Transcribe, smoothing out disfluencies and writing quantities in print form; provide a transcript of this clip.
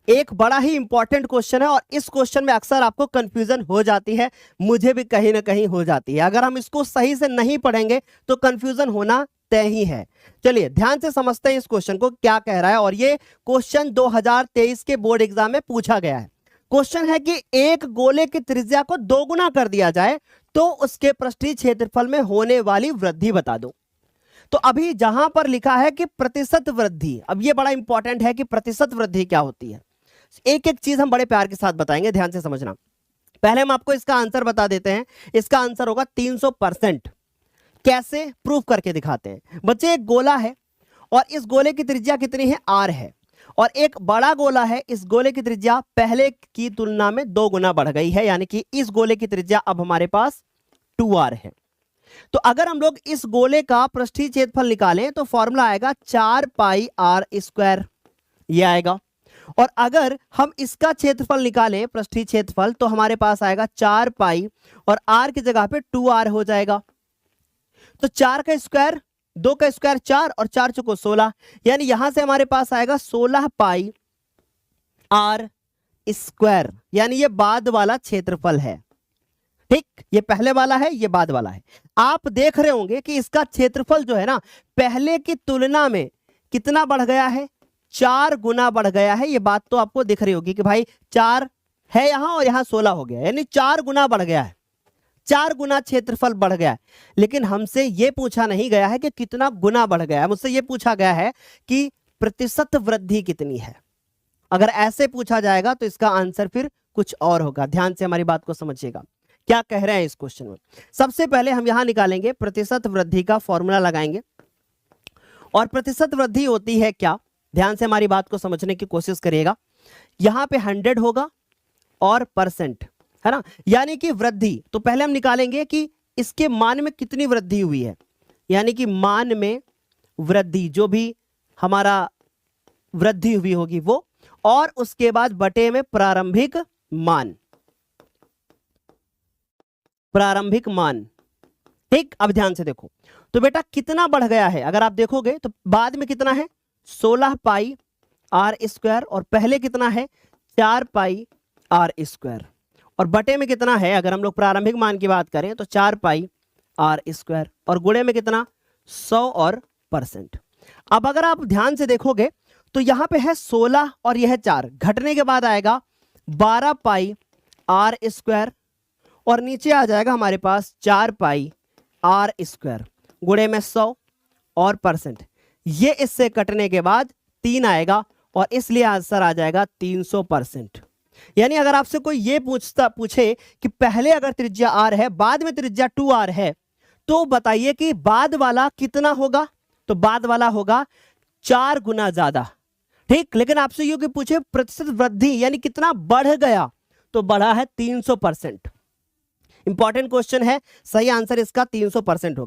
एक बड़ा ही important question है और इस क्वेश्चन में अक्सर आपको कंफ्यूजन हो जाती है, मुझे भी कहीं ना कहीं हो जाती है। अगर हम इसको सही से नहीं पढ़ेंगे तो कंफ्यूजन होना तय ही है। चलिए ध्यान से समझते हैं इस क्वेश्चन को क्या कह रहा है। और ये क्वेश्चन 2023 के बोर्ड एग्जाम में पूछा गया है। क्वेश्चन है कि एक गोले की त्रिज्या को दोगुना कर दिया जाए तो उसके पृष्ठीय क्षेत्रफल में होने वाली वृद्धि बता दो। तो अभी जहां पर लिखा है कि प्रतिशत वृद्धि, अब ये बड़ा इंपॉर्टेंट है कि प्रतिशत वृद्धि क्या होती है। एक एक चीज हम बड़े प्यार के साथ बताएंगे, ध्यान से समझना। पहले हम आपको इसका आंसर बता देते हैं। इसका आंसर होगा 300%। कैसे प्रूफ करके दिखाते हैं बच्चे। एक गोला है और इस गोले की त्रिज्या कितनी है, r है, और एक बड़ा गोला है, इस गोले की त्रिज्या पहले की तुलना में 2 गुना बढ़ गई है, यानी कि इस गोले की त्रिज्या अब हमारे पास 2r है। तो अगर हम लोग इस गोले का पृष्ठीय क्षेत्रफल निकालें तो फॉर्मूला आएगा 4 पाई आर स्क्वायर, ये आएगा। और अगर हम इसका क्षेत्रफल निकालें पृष्ठीय क्षेत्रफल तो हमारे पास आएगा 4 पाई और r की जगह पे 2r हो जाएगा। तो 4 का स्क्वायर, 2 का स्क्वायर 4 और 4 चौको 16, यानी यहां से हमारे पास आएगा 16 पाई आर स्क्वायर, यानी ये बाद वाला क्षेत्रफल है। ठीक, ये पहले वाला है, ये बाद वाला है। आप देख रहे होंगे कि इसका क्षेत्रफल जो है ना पहले की तुलना में कितना बढ़ गया है, 4 गुना बढ़ गया है। ये बात तो आपको दिख रही होगी कि भाई 4 है यहां और यहां 16 हो गया, यानी 4 गुना बढ़ गया है, 4 गुना क्षेत्रफल बढ़ गया है। लेकिन हमसे यह पूछा नहीं गया है कि कितना गुना बढ़ गया है, मुझसे यह पूछा गया है कि प्रतिशत वृद्धि कितनी है। अगर ऐसे पूछा जाएगा तो इसका आंसर फिर कुछ और होगा। ध्यान से हमारी बात को समझिएगा क्या कह रहे हैं इस क्वेश्चन में। सबसे पहले हम यहां निकालेंगे प्रतिशत वृद्धि का फॉर्मूला लगाएंगे। और प्रतिशत वृद्धि होती है क्या, ध्यान से हमारी बात को समझने की कोशिश करिएगा। यहां पे 100 होगा और परसेंट है ना, यानी कि वृद्धि। तो पहले हम निकालेंगे कि इसके मान में कितनी वृद्धि हुई है, यानी कि मान में वृद्धि, जो भी हमारा वृद्धि हुई होगी वो, और उसके बाद बटे में प्रारंभिक मान, प्रारंभिक मान। ठीक, अब ध्यान से देखो तो बेटा कितना बढ़ गया है। अगर आप देखोगे तो बाद में कितना है 16 पाई आर स्क्वायर, और पहले कितना है 4 पाई आर स्क्वायर, और बटे में कितना है, अगर हम लोग प्रारंभिक मान की बात करें तो 4 पाई आर स्क्वायर, और गुणे में कितना 100 और परसेंट। अब अगर आप ध्यान से देखोगे तो यहां पे है 16 और यह 4, घटने के बाद आएगा 12 पाई आर स्क्वायर, और नीचे आ जाएगा हमारे पास 4 पाई आर स्क्वायर, गुणे में 100 और परसेंट। ये इससे कटने के बाद 3 आएगा और इसलिए आंसर आ जाएगा 300%। यानी अगर आपसे कोई ये पूछे कि पहले अगर त्रिज्या r है बाद में त्रिज्या 2r है तो बताइए कि बाद वाला कितना होगा, तो बाद वाला होगा 4 गुना ज्यादा। ठीक, लेकिन आपसे ये कि पूछे प्रतिशत वृद्धि यानी कितना बढ़ गया, तो बढ़ा है 300%। इंपॉर्टेंट क्वेश्चन है, सही आंसर इसका 300% होगा।